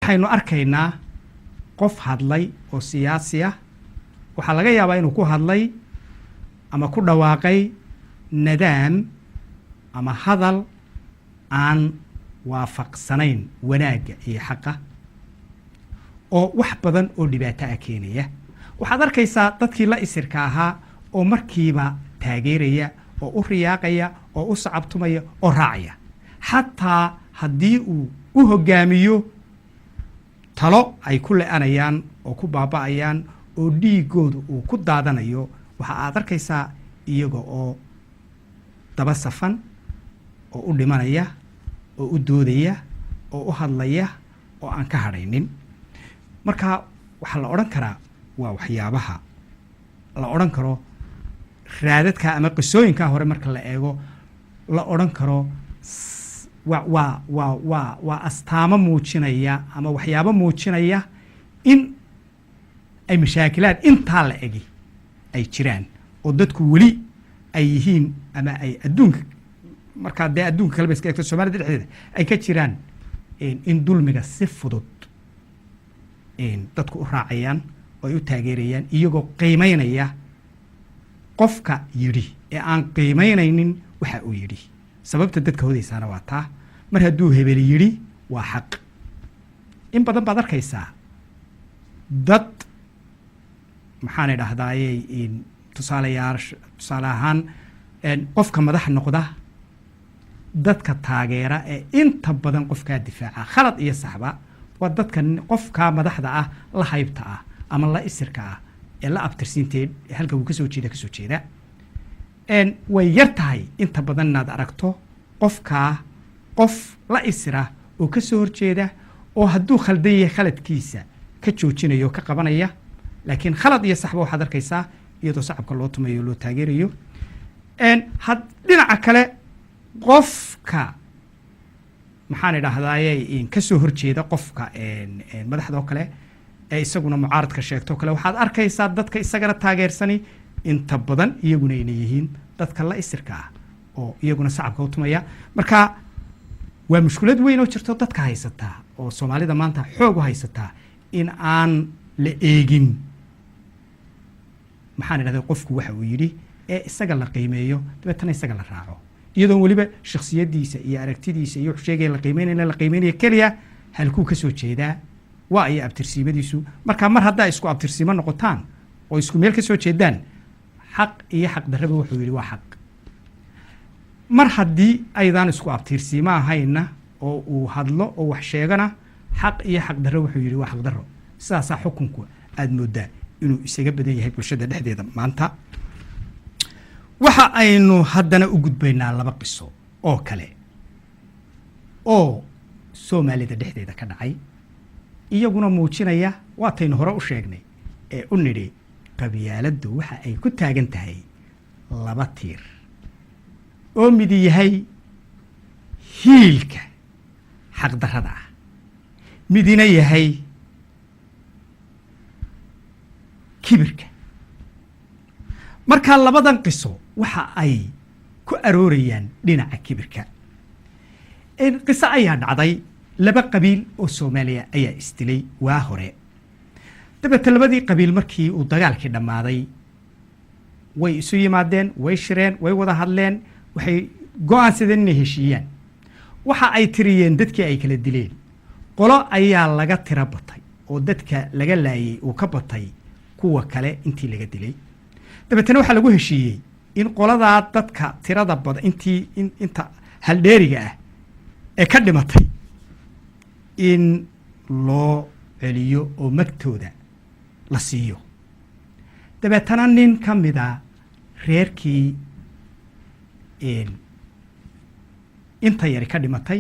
waxaynu arkaynaa qof hadlay oo siyaasi ah waxaa laga yaabaa inuu ku hadlay ama ku dhawaaqay nidaam ama hadal aan waafaqsanayn wanaagga iyo xaqa oo wax badan oo dhibaato ah keenaya waxaad arkaysaa dadkii la isirka ahaa oo markiiba taageeraya oo u riyaaqaya oo u sacabtumaya oo raacaya xataa haddii uu u hogaamiyo talo ay ku le'anayaan oo ku baaba'ayaan oo dhiigooda uu ku daadanayo waxa aad arkaysaa iyaga oo daba safan oo u dhimanaya oo u doodaya oo u hadlaya oo aan ka hadhaynin marka waxaa la odhan karaa waa waxyaabaha la odhan karo raadadka ama qisooyinka hore marka la eego la odhan karo waa astaamo muujinaya ama waxyaabo muujinaya in ay mashaakilaad intaa la egi ay jiraan oo dadku weli ay yihiin ama ay adduunka markaa dee adduunka kaleba iska egto soomaalida dhexdeeda ay ka jiraan in dulmiga si fudud dadku u raacayaan oo ay u taageerayaan iyagoo qiimaynaya qofka yidhi ee aan qiimaynaynin waxa uu yidhi sababta dadka hodaysaana waa taa mar hadduu hebel yidhi waa xaq in badan baad arkaysaa dad maxaan idhaahdaaye tusaale ahaan qofka madax noqda dadka taageera ee inta badan qofkaa difaaca khalad iyo saxba waa dadka qofkaa madaxda ah la haybta ah ama la isirka ah ee la abtirsiinteed halka uu kasoo jeeda way yar tahay inta badan inaad aragto qofkaa qof la isira oo ka soo horjeeda oo hadduu khaldan yahay khaladkiisa ka joojinayo o ka qabanaya laakiin khalad iyo saxba waxaad arkaysaa iyadoo sacabka loo tumayo o loo taageerayo dhinaca kale qofka maxaan idhaahdaaye ka soo horjeeda qofka madaxda oo kale ee isaguna mucaaradka sheegto kale waxaad arkaysaa dadka isagana taageersani inta badan iyaguna inay yihiin dadka la isirka ah oo iyaguna sacabka u tumaya marka waa mushkulad weyn oo jirto dadka haysataa oo soomaalida maanta xoog u haysataa in aan la eegin maxaan idhahdaa qofku waxa uu yidhi ee isaga la qiimeeyo dabeetana isaga la raaco iyadoon weliba shakhsiyadiisa iyo aragtidiisa iyo sheegaya la qiimeynaya keliya halkuu ka soo jeedaa waa iyo abtirsiimadiisu marka mar haddaa isku abtirsiimo noqotaan oo isku meel ka soo jeedaan xaq iyo xaq darraba wuxuu yidhi waa xaq mar haddii aydaan isku abtirsiimo ahayna oo uu hadlo oo wax sheegana xaq iyo xaq darro wuxuu yidhi waa xaq darro sidaasaa xukunku aada mooddaa inuu isaga badan yahay bulshada dhexdeeda maanta waxa aynu haddana u gudbaynaa laba qiso oo kale oo soomaalida dhexdeeda ka dhacay iyaguna muujinaya waataynu hore u sheegnay ee u nidhi qabyaaladdu waxa ay ku taagan tahay laba tiir oo midi yahay hiilka xaqdarrada ah midina yahay kibirka markaa labadan qiso waxa ay ku aroorayaan dhinaca kibirka qiso ayaa dhacday laba qabiil oo soomaaliya ayaa isdilay waa hore dabeete labadii qabiil markii uu dagaalkii dhammaaday way isu yimaadeen way shireen way wada hadleen waxay go-aansadeen inay heshiiyaan waxa ay tiriyeen dadkii ay kala dileen qolo ayaa laga tiro batay oo dadka laga laayay uu ka batay kuwa kale intii laga dilay dabeetana waxaa lagu heshiiyey in qoladaa dadka tirada badan inta haldheeriga ah ee ka dhimatay in loo celiyo oo magtooda la siiyo dabeetana nin ka mida reerkii inta yari ka dhimatay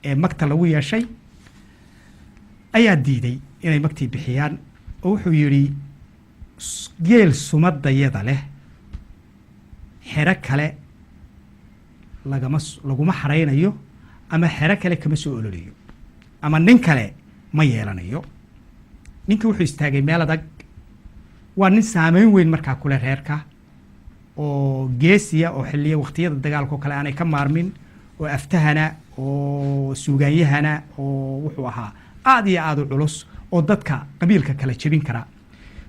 ee magta lagu yeeshay ayaa diiday inay magtii bixiyaan oo wuxuu yidhi geel sumadayada leh xero kale laguma xaraynayo ama xero kale kama soo ololayo ama nin kale ma yeelanayo ninkii wuxuu istaagay meel adag waa nin saameyn weyn markaa kule reerka oo geesiya oo xilliya waqtiyada dagaalka oo kale aanay ka maarmin oo aftahana oo suugaanyahana oo wuxuu ahaa aad iyo aad u culus oo dadka qabiilka kala jebin kara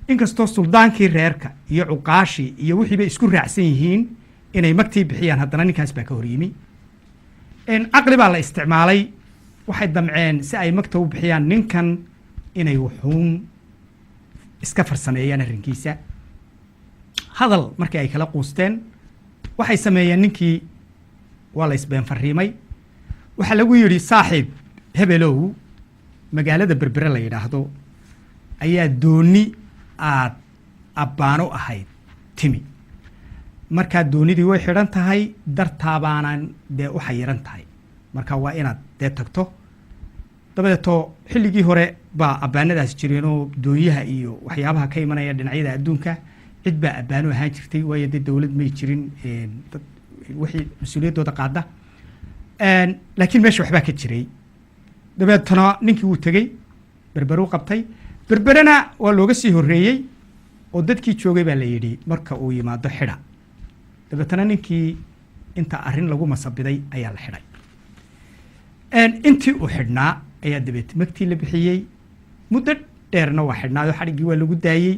inkastoo suldaankii reerka iyo cuqaashii iyo wixii bay isku raacsan yihiin inay magtii bixiyaan haddana ninkaas baa ka hor yimi caqli baa la isticmaalay waxay damceen si ay magta u bixiyaan ninkan inay wuxuun iska farsameeyaan arrinkiisa hadal markii ay kala quusteen waxay sameeyeen ninkii waa la isbeen fariimay waxaa lagu yidhi saaxiib hebelow magaalada berbere la yidhaahdo ayaa dooni aad abbaano ahayd timi markaa doonidii way xidhan tahay dartaabaanan dee u xayiran tahay marka waa inaad dee tagto dabadeetoo xilligii hore baa abbaanadaas jireenoo doonyaha iyo waxyaabaha ka imanaya dhinacyada adduunka cid baa abbaano ahaan jirtay waayo dee dowlad may jirin dad wixii mas-uuliyaddooda qaada laakiin meesha waxbaa ka jiray dabeetana ninkii wuu tegey berberuu qabtay berberena waa looga sii horreeyey oo dadkii joogay baa la yidhi marka uu yimaado xidha dabeetana ninkii inta arrin lagu masabiday ayaa la xidhay intii uu xidhnaa ayaa dabeet magtii la bixiyey muddo dheerna waa xidhnaayo xadhiggii waa lagu daayey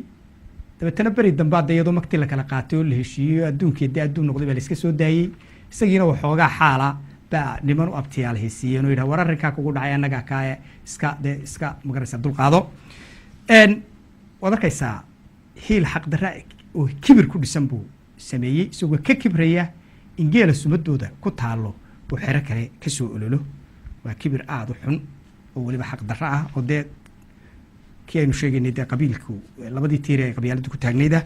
dabeetana beri dambe hadda iyadoo magtii la kala qaatay oo la heshiiyey adduunkii dee adduun noqday baa la iska soo daayey isagiina waxoogaa xaala baa niman u abtiyaal haysiiyeen oo yidhaha war arrinkaa kugu dhacay annagaa kaaye iska magaraysaa dulqaado waad arkaysaa hiil xaqdarra oo kibir ku dhisan buu sameeyey isagoo ka kibraya in geela sumadooda ku taallo uu xero kale ka soo ololo waa kibir aada u xun oo weliba xaqdarra ah oo dee kii aynu sheegaynay dee qabiilku labadii tiir ee qabyaaladdu ku taagnayda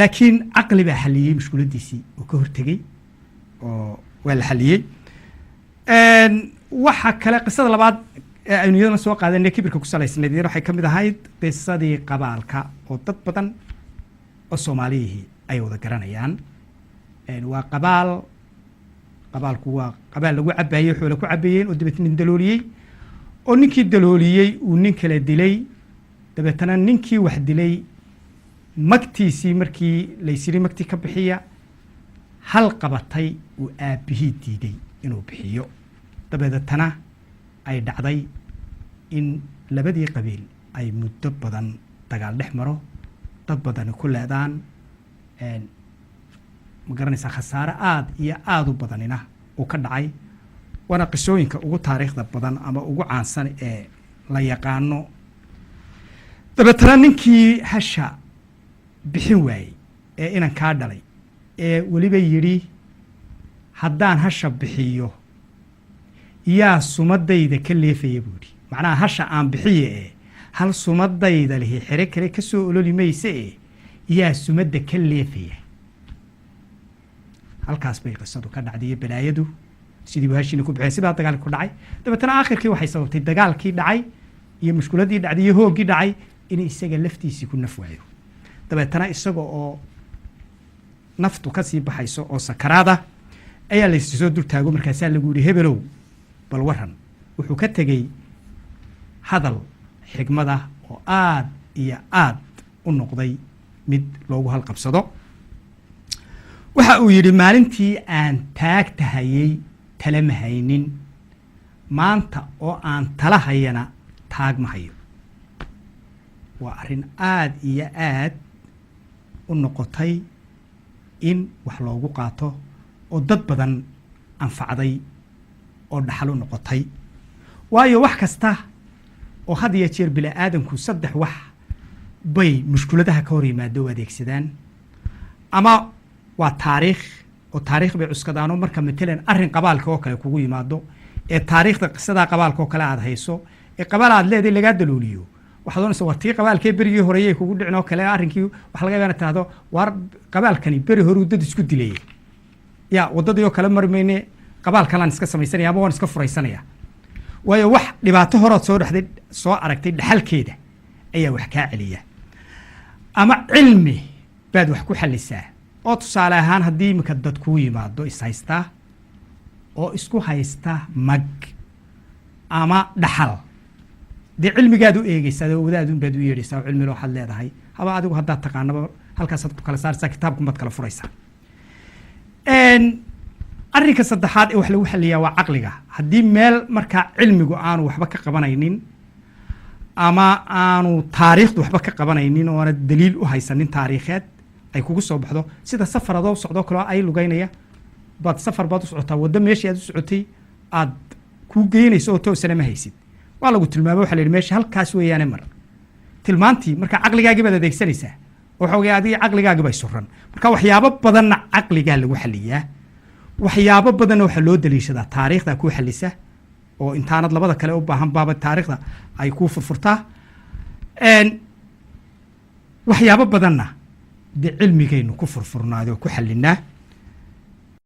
laakiin caqli baa xalliyey mushkuladiisii oo ka hortegey oo waa la xalliyey waxa kale qisada labaad ee aynu iyadana soo qaadanay kibirka ku salaysnayd iyana waxay ka mid ahayd qisadii qabaalka oo dad badan oo soomaaliyihii ay wada garanayaan waa qabaalku waa qabaal lagu cabaayey xoole ku cabayeen oo dabeetna nin dalooliyey oo ninkii dalooliyey uu nin kale dilay dabeetana ninkii wax dilay magtiisii markii laysiri magtii ka bixiya hal qabatay uu aabbihii diiday inuu bixiyo dabeetana ay dhacday in labadii qabiil ay muddo badan dagaal dhex maro dad badani ku leedaan ma garanaysaa khasaare aada iyo aada u badanina uu ka dhacay waana qisooyinka ugu taariikhda badan ama ugu caansan ee la yaqaano dabeetana ninkii hasha bixin waayey ee inan kaa dhalay ee weliba yidhi haddaan hasha bixiyo yaa sumadayda ka leefaya buu yidhi macnaha hasha aan bixiye ee hal sumadayda lihi xere kale ka soo ololi mayse ee yaa sumadda ka leefaya halkaas bay qisadu ka dhacday iyo balaayadu sidii waashina ku bixeen sidaa dagaalkii ku dhacay dabeetana aakhirkii waxay sababtay dagaalkii dhacay iyo mushkuladii dhacday iyo hooggii dhacay in isaga laftiisii ku naf waayo dabeetana isaga oo naftu ka sii baxayso oo sakaraada ayaa la soo dul taago markaasaa lagu yidhi hebelow bal waran wuxuu ka tegey hadal xigmada oo aad iyo aad u noqday mid loogu halqabsado waxa uu yidhi maalintii aan taagtahayey tala ma haynin maanta oo aan tala hayana taag ma hayo waa arrin aad iyo aad u noqotay in wax loogu qaato oo dad badan anfacday oo dhaxal u noqotay waayo wax kasta oo had iyo jeer bini-aadanku saddex wax bay mushkuladaha ka hor yimaado u adeegsadaan ama waa taariikh oo taariikh bay cuskadaanoo marka matalan arrin qabaalka oo kale kugu yimaado ee taariikhda qisadaa qabaalka oo kale aad hayso ee qabaal aad leedahay lagaa dalooliyo waxaad doonaysa war tii qabaalkee berigii horeeyay kugu dhicin oo kale arrinkii waxa laga yaabaa inaad tahdo war qabaalkani beri hore dad isku dilayay yaa waddadii oo kale marmayne qabaal kalaan iska samaysanaya ama waan iska furaysanaya waayo wax dhibaato horood soo aragtay dhaxalkeeda ayaa wax kaa celiya ama cilmi baad wax ku xallisaa oo tusaale ahaan haddii iminka dad kuu yimaado is haystaa oo isku haysta mag ama dhaxal dee cilmigaad u eegaysaa oo wadaadun baad u yeedhaysaa oo cilmilo waxaad leedahay haba adigu haddaad taqaanaba halkaasaad ku kala saaraysaa kitaabkunbaad kala furaysaa arrinka saddexaad ee wax lagu xaliyaa waa caqliga haddii meel markaa cilmigu aanu waxba ka qabanaynin ama aanu taariikhdu waxba ka qabanaynin oo aana daliil u haysanin taariikheed ay kugu soo baxdo sida safar adoo socdoo kaloo ay lugaynaya baad safar baad u socotaa waddo meeshii aad u socotay aad kuu geynayso oo toosana ma haysid waa lagu tilmaamay waxaa la yidhi meesha halkaas weeyaane mar tilmaantii marka caqligaagii baad adeegsanaysaa waxa weeye adiga caqligaagii bay suran marka waxyaabo badanna caqligaa lagu xaliyaa waxyaabo badanna waxaa loo daliishadaa taariikhda kuu xalisa oo intaanad labada kale u baahan baaba taariikhda ay kuu furfurtaa waxyaabo badanna dee cilmigaynu ku furfurnaado ku xalinaa